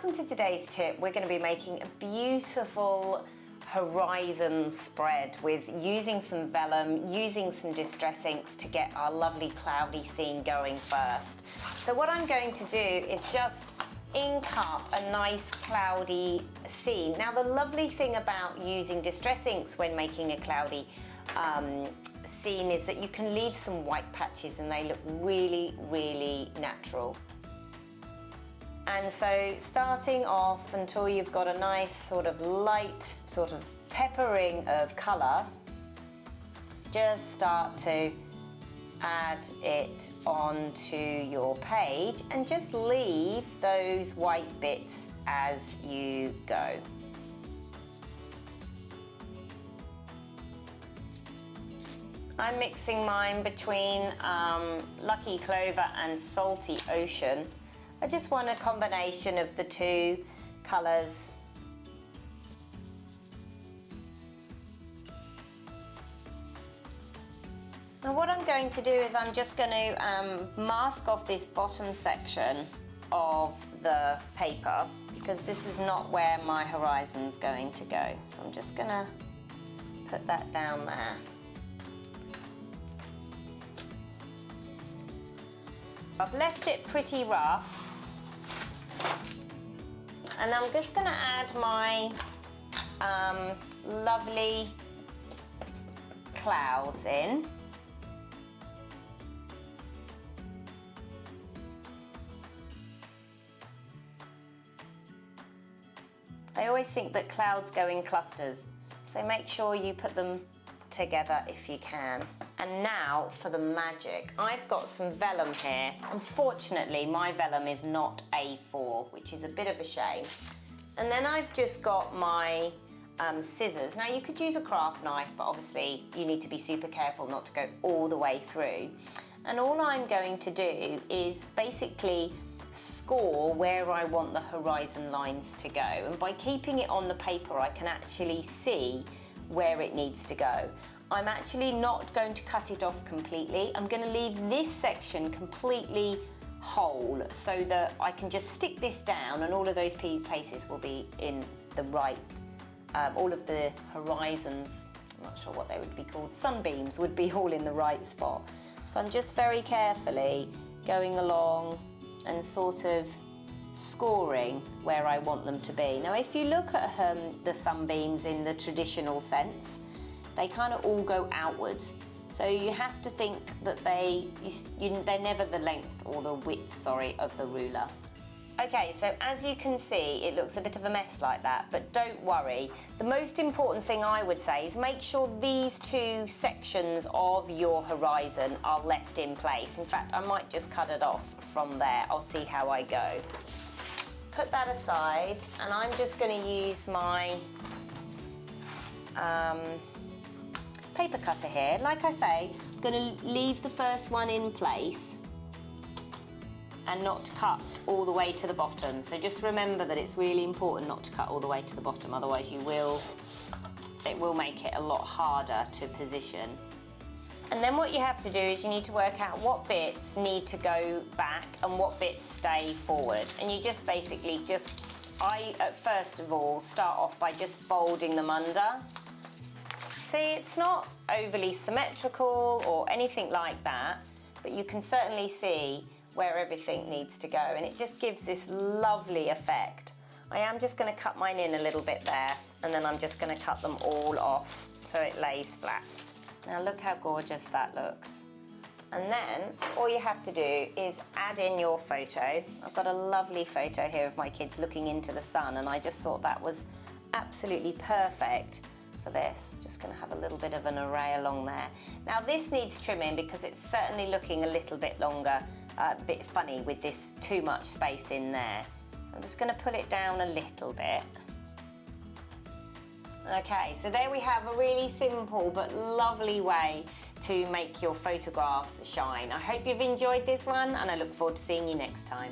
welcome to today's tip. We're going to be making a beautiful horizon spread with using some vellum, using some distress inks to get our lovely cloudy scene going first. So what I'm going to do is just ink up a nice cloudy scene. Now the lovely thing about using distress inks when making a cloudy scene is that you can leave some white patches and they look really, really natural. And so starting off until you've got a nice sort of light sort of peppering of colour, just start to add it onto your page and just leave those white bits as you go. I'm mixing mine between Lucky Clover and Salty Ocean. I just want a combination of the two colours. Now what I'm going to do is I'm just going to mask off this bottom section of the paper because this is not where my horizon's going to go. So I'm just going to put that down there. I've left it pretty rough. And I'm just going to add my lovely clouds in. I always think that clouds go in clusters, so make sure you put them together if you can. And now for the magic. I've got some vellum here. Unfortunately, my vellum is not A4, which is a bit of a shame. And then I've just got my scissors. Now you could use a craft knife, but obviously you need to be super careful not to go all the way through. And all I'm going to do is basically score where I want the horizon lines to go. And by keeping it on the paper, I can actually see where it needs to go. I'm actually not going to cut it off completely. I'm going to leave this section completely whole so that I can just stick this down and all of those places will be in the right, all of the horizons, I'm not sure what they would be called, sunbeams would be all in the right spot. So I'm just very carefully going along and sort of scoring where I want them to be. Now if you look at the sunbeams in the traditional sense, they kind of all go outwards. So you have to think that they're never the length or the width, sorry, of the ruler. Okay, so as you can see, it looks a bit of a mess like that, but don't worry. The most important thing I would say is make sure these two sections of your horizon are left in place. In fact, I might just cut it off from there. I'll see how I go. Put that aside, and I'm just going to use my paper cutter here. Like I say, I'm going to leave the first one in place and not cut all the way to the bottom. So just remember that it's really important not to cut all the way to the bottom, otherwise it will make it a lot harder to position. And then what you have to do is you need to work out what bits need to go back and what bits stay forward. And you just basically first of all, start off by just folding them under. See, it's not overly symmetrical or anything like that, but you can certainly see where everything needs to go, and it just gives this lovely effect. I am just going to cut mine in a little bit there, and then I'm just going to cut them all off so it lays flat. Now look how gorgeous that looks. And then all you have to do is add in your photo. I've got a lovely photo here of my kids looking into the sun, and I just thought that was absolutely perfect for this. Just going to have a little bit of an array along there. Now this needs trimming because it's certainly looking a little bit longer, a bit funny with this too much space in there. So I'm just going to pull it down a little bit. Okay, so there we have a really simple but lovely way to make your photographs shine. I hope you've enjoyed this one, and I look forward to seeing you next time.